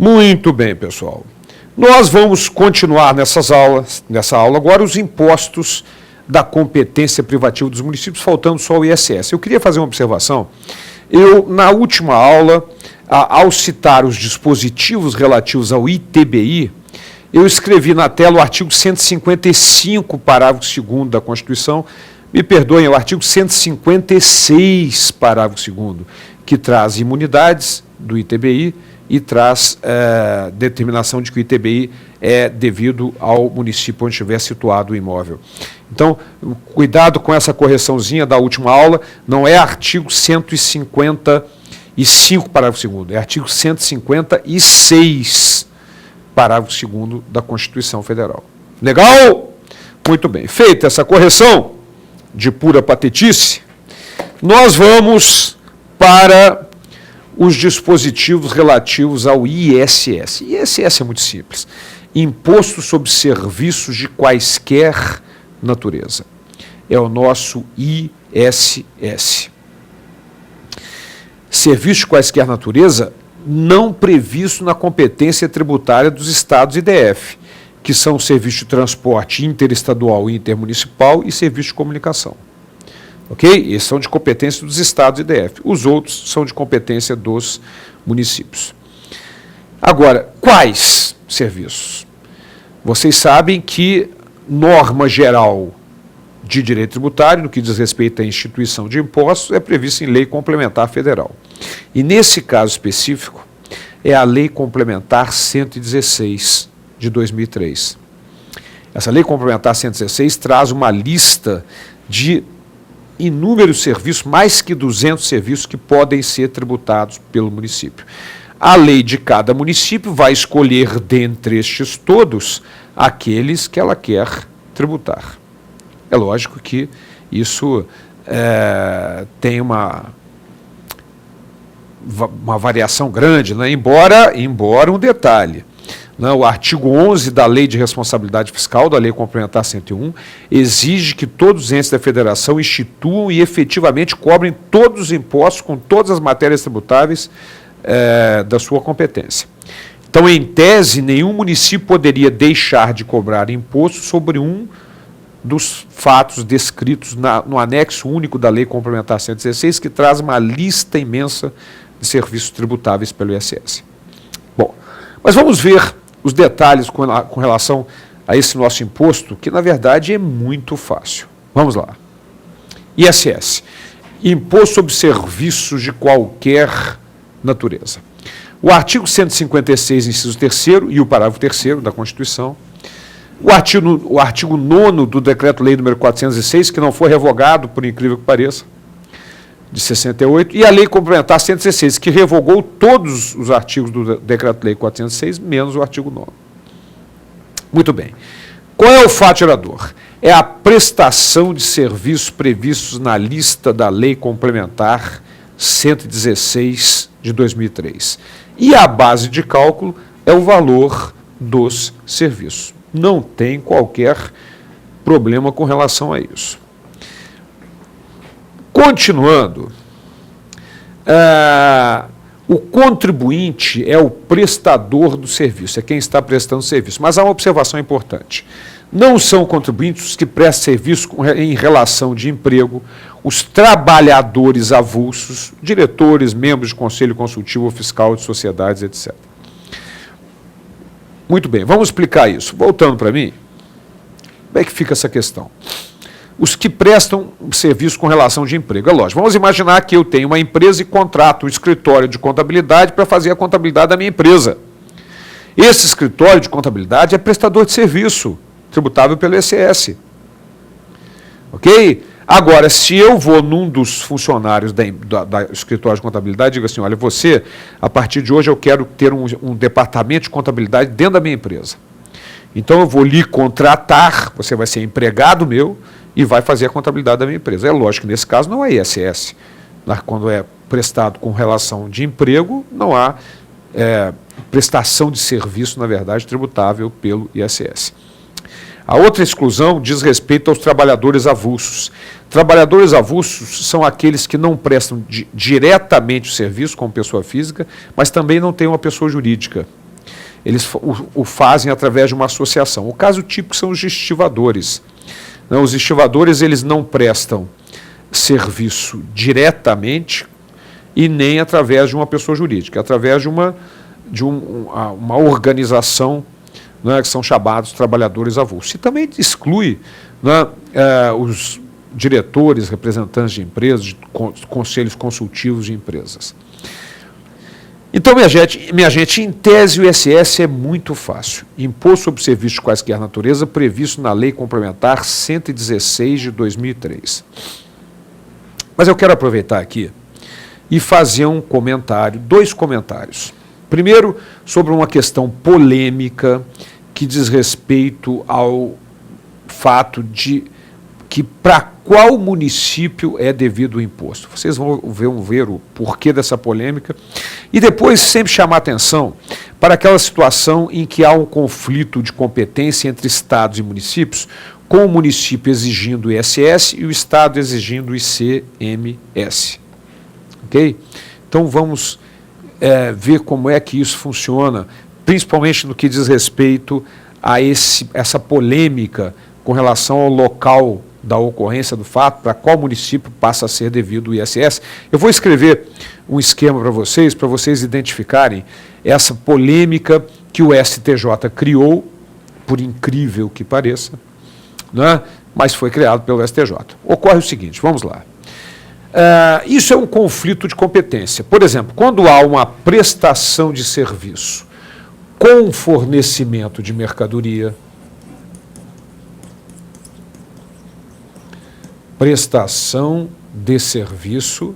Muito bem, pessoal. Nós vamos continuar nessa aula agora os impostos da competência privativa dos municípios, faltando só o ISS. Eu queria fazer uma observação. Na última aula, ao citar os dispositivos relativos ao ITBI, eu escrevi na tela o artigo 155, parágrafo 2º da Constituição, me perdoem, é o artigo 156, parágrafo 2º, que traz imunidades do ITBI e traz determinação de que o ITBI é devido ao município onde estiver situado o imóvel. Então, cuidado com essa correçãozinha da última aula, não é artigo 155, parágrafo 2º, é artigo 156, parágrafo 2º da Constituição Federal. Legal? Muito bem. Feita essa correção de pura patetice, nós vamos para os dispositivos relativos ao ISS. ISS é muito simples. Imposto sobre serviços de quaisquer natureza. É o nosso ISS. Serviços de quaisquer natureza não previsto na competência tributária dos estados e DF, que são serviços de transporte interestadual e intermunicipal e serviços de comunicação. Ok? Esses são de competência dos estados e DF. Os outros são de competência dos municípios. Agora, quais serviços? Vocês sabem que norma geral de direito tributário, no que diz respeito à instituição de impostos, é prevista em lei complementar federal. E nesse caso específico, é a Lei Complementar 116 de 2003. Essa Lei Complementar 116 traz uma lista de inúmeros serviços, mais que 200 serviços que podem ser tributados pelo município. A lei de cada município vai escolher dentre estes todos aqueles que ela quer tributar. É lógico que isso tem uma variação grande, né? embora um detalhe. O artigo 11 da Lei de Responsabilidade Fiscal, da Lei Complementar 101, exige que todos os entes da federação instituam e efetivamente cobrem todos os impostos com todas as matérias tributáveis da sua competência. Então, em tese, nenhum município poderia deixar de cobrar imposto sobre um dos fatos descritos no anexo único da Lei Complementar 116, que traz uma lista imensa de serviços tributáveis pelo ISS. Bom, mas vamos ver os detalhes com relação a esse nosso imposto, que na verdade é muito fácil. Vamos lá. ISS, Imposto sobre Serviços de Qualquer Natureza. O artigo 156, inciso 3º e o parágrafo 3º da Constituição, o artigo 9º do Decreto-Lei nº 406, que não foi revogado, por incrível que pareça, de 68, e a Lei Complementar 116, que revogou todos os artigos do Decreto-Lei 406, menos o artigo 9º. Muito bem. Qual é o fato gerador? É a prestação de serviços previstos na lista da Lei Complementar 116 de 2003. E a base de cálculo é o valor dos serviços. Não tem qualquer problema com relação a isso. Continuando, o contribuinte é o prestador do serviço, é quem está prestando serviço. Mas há uma observação importante. Não são contribuintes os que prestam serviço em relação de emprego, os trabalhadores avulsos, diretores, membros de conselho consultivo ou fiscal de sociedades, etc. Muito bem, vamos explicar isso. Voltando para mim, como é que fica essa questão? Os que prestam serviço com relação de emprego. É lógico, vamos imaginar que eu tenho uma empresa e contrato um escritório de contabilidade para fazer a contabilidade da minha empresa. Esse escritório de contabilidade é prestador de serviço, tributável pelo ISS. Ok? Agora, se eu vou num dos funcionários da escritório de contabilidade e digo assim, olha, você, a partir de hoje eu quero ter um departamento de contabilidade dentro da minha empresa. Então eu vou lhe contratar, você vai ser empregado meu e vai fazer a contabilidade da minha empresa. É lógico que nesse caso não é ISS. Quando é prestado com relação de emprego, não há prestação de serviço, na verdade, tributável pelo ISS. A outra exclusão diz respeito aos trabalhadores avulsos. Trabalhadores avulsos são aqueles que não prestam diretamente o serviço como pessoa física, mas também não têm uma pessoa jurídica. eles o fazem através de uma associação. O caso típico são os estivadores. Os estivadores, eles não prestam serviço diretamente e nem através de uma pessoa jurídica, através de uma organização, né, que são chamados trabalhadores avulsos. E também exclui, né, os diretores, representantes de empresas, de conselhos consultivos de empresas. Então, minha gente, em tese o ISS é muito fácil. Imposto sobre serviços de quaisquer natureza, previsto na Lei Complementar 116 de 2003. Mas eu quero aproveitar aqui e fazer um comentário, dois comentários. Primeiro, sobre uma questão polêmica que diz respeito ao fato de que para qual município é devido o imposto. Vocês vão ver o porquê dessa polêmica. E depois sempre chamar atenção para aquela situação em que há um conflito de competência entre estados e municípios, com o município exigindo o ISS e o estado exigindo o ICMS. Ok? Então vamos ver como é que isso funciona, principalmente no que diz respeito a essa polêmica com relação ao local da ocorrência do fato, para qual município passa a ser devido o ISS. Eu vou escrever um esquema para vocês identificarem essa polêmica que o STJ criou, por incrível que pareça, né? Mas foi criado pelo STJ. Ocorre o seguinte, vamos lá. Isso é um conflito de competência. Por exemplo, quando há uma prestação de serviço com fornecimento de mercadoria, prestação de serviço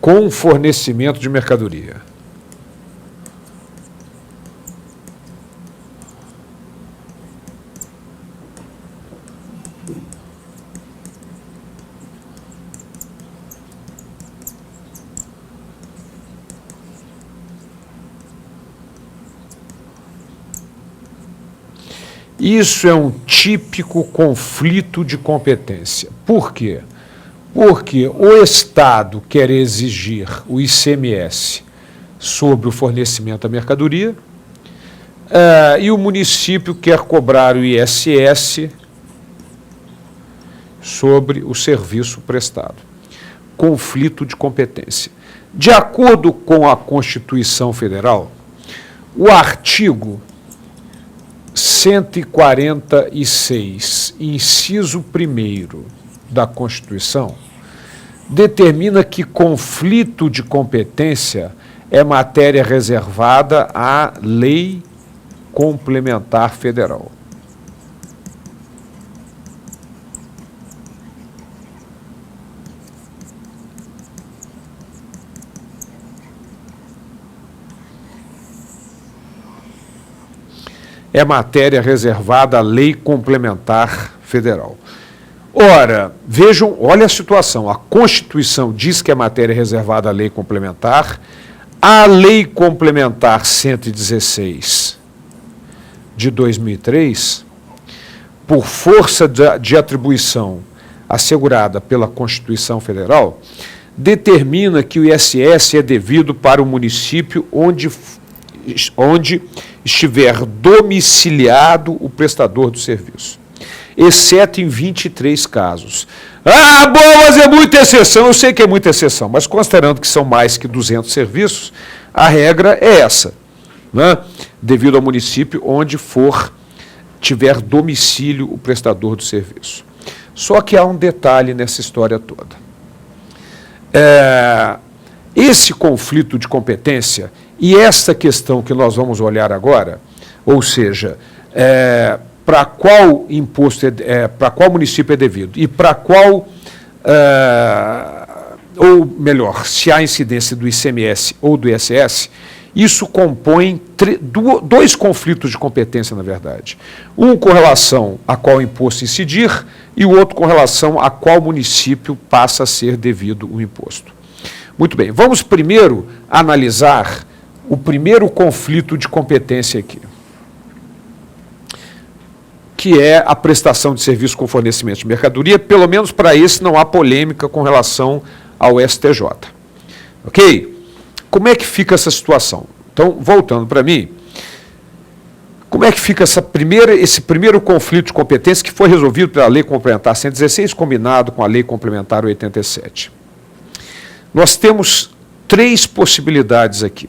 com fornecimento de mercadoria. Isso é um típico conflito de competência. Por quê? Porque o Estado quer exigir o ICMS sobre o fornecimento da mercadoria e o município quer cobrar o ISS sobre o serviço prestado. Conflito de competência. De acordo com a Constituição Federal, o artigo 146, inciso 1º da Constituição, determina que conflito de competência é matéria reservada à Lei Complementar Federal. É matéria reservada à Lei Complementar Federal. Ora, vejam, olha a situação, a Constituição diz que é matéria reservada à Lei Complementar, a Lei Complementar 116 de 2003, por força de atribuição assegurada pela Constituição Federal, determina que o ISS é devido para o município onde estiver domiciliado o prestador do serviço, exceto em 23 casos. Ah, bom, mas é muita exceção, eu sei que é muita exceção, mas considerando que são mais que 200 serviços, a regra é essa, né? Devido ao município onde tiver domicílio o prestador do serviço. Só que há um detalhe nessa história toda. Esse conflito de competência e esta questão que nós vamos olhar agora, ou seja, para qual imposto para qual município é devido e para qual, ou melhor, se há incidência do ICMS ou do ISS, isso compõe dois conflitos de competência, na verdade. Um com relação a qual imposto incidir e o outro com relação a qual município passa a ser devido o imposto. Muito bem, vamos primeiro analisar o primeiro conflito de competência aqui, que é a prestação de serviço com fornecimento de mercadoria. Pelo menos para esse não há polêmica com relação ao STJ. Ok? Como é que fica essa situação? Então, voltando para mim, como é que fica esse primeiro conflito de competência que foi resolvido pela Lei Complementar 116, combinado com a Lei Complementar 87? Nós temos 3 possibilidades aqui.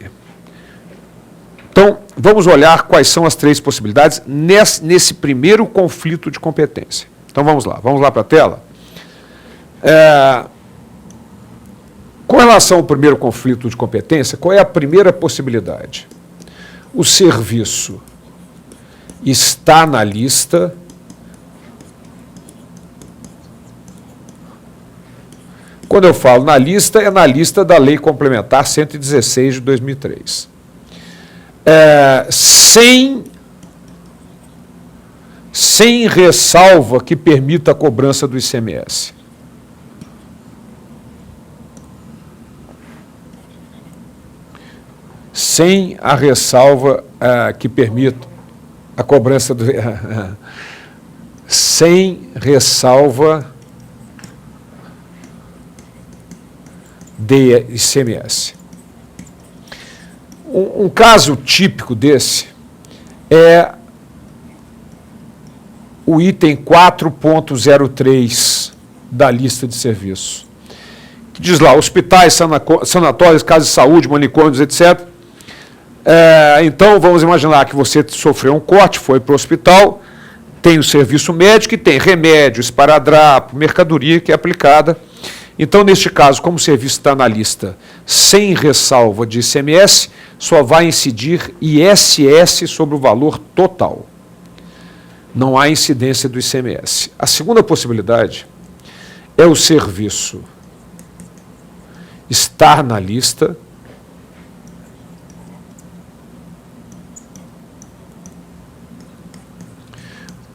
Então, vamos olhar quais são as 3 possibilidades nesse primeiro conflito de competência. Então, vamos lá para a tela. Com relação ao primeiro conflito de competência, qual é a primeira possibilidade? O serviço está na lista Quando eu falo na lista, é na lista da Lei Complementar 116 de 2003. Sem ressalva que permita a cobrança do ICMS. Sem a ressalva que permita a cobrança do... sem ressalva de ICMS. Um caso típico desse é o item 4.03 da lista de serviços, que diz lá, hospitais, sanatórios, casas de saúde, manicômios, etc. Então, vamos imaginar que você sofreu um corte, foi para o hospital, tem o serviço médico e tem remédio, esparadrapo, mercadoria que é aplicada. Então, neste caso, como o serviço está na lista sem ressalva de ICMS, só vai incidir ISS sobre o valor total. Não há incidência do ICMS. A segunda possibilidade é o serviço estar na lista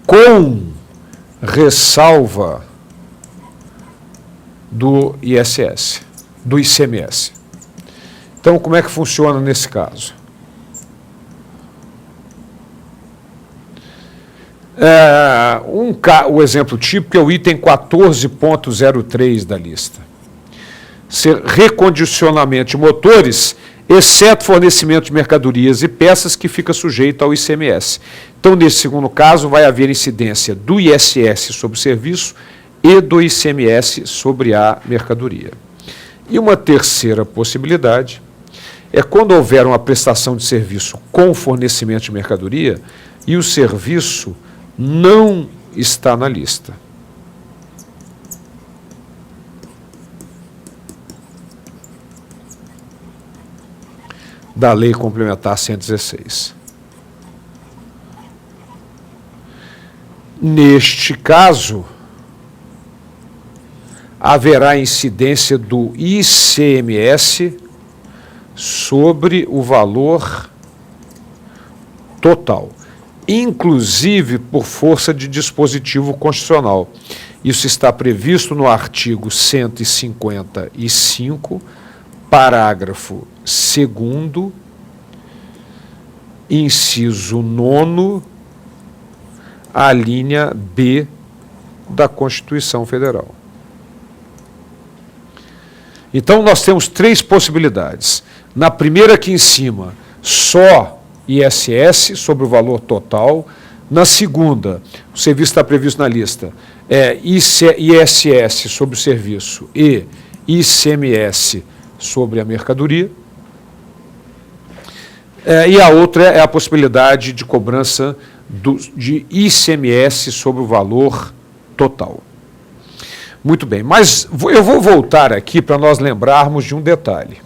com ressalva do ISS, do ICMS. Então, como é que funciona nesse caso? O exemplo típico é o item 14.03 da lista. Recondicionamento de motores, exceto fornecimento de mercadorias e peças que fica sujeito ao ICMS. Então, nesse segundo caso, vai haver incidência do ISS sobre o serviço e do ICMS sobre a mercadoria. E uma terceira possibilidade é quando houver uma prestação de serviço com fornecimento de mercadoria e o serviço não está na lista. Da Lei Complementar 116. Neste caso, haverá incidência do ICMS sobre o valor total, inclusive por força de dispositivo constitucional. Isso está previsto no artigo 155, parágrafo 2º, inciso 9º, a linha B da Constituição Federal. Então, nós temos 3 possibilidades. Na primeira aqui em cima, só ISS sobre o valor total. Na segunda, o serviço está previsto na lista, ISS sobre o serviço e ICMS sobre a mercadoria. E a outra é a possibilidade de cobrança de ICMS sobre o valor total. Muito bem, mas eu vou voltar aqui para nós lembrarmos de um detalhe.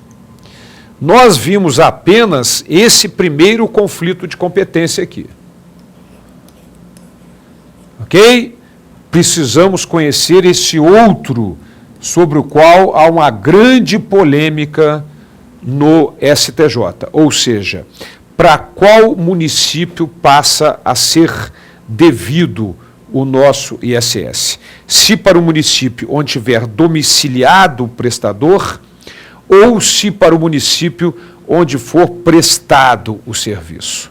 Nós vimos apenas esse primeiro conflito de competência aqui. Ok? Precisamos conhecer esse outro, sobre o qual há uma grande polêmica no STJ. Ou seja, para qual município passa a ser devido o nosso ISS? Se para o município onde tiver domiciliado o prestador ou se para o município onde for prestado o serviço.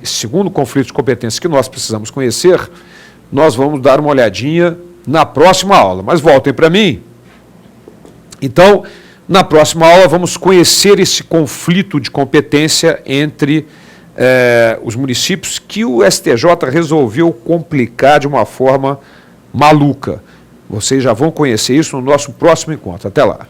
Segundo conflito de competência que nós precisamos conhecer, nós vamos dar uma olhadinha na próxima aula. Mas voltem para mim. Então, na próxima aula, vamos conhecer esse conflito de competência entre os municípios que o STJ resolveu complicar de uma forma maluca. Vocês já vão conhecer isso no nosso próximo encontro. Até lá.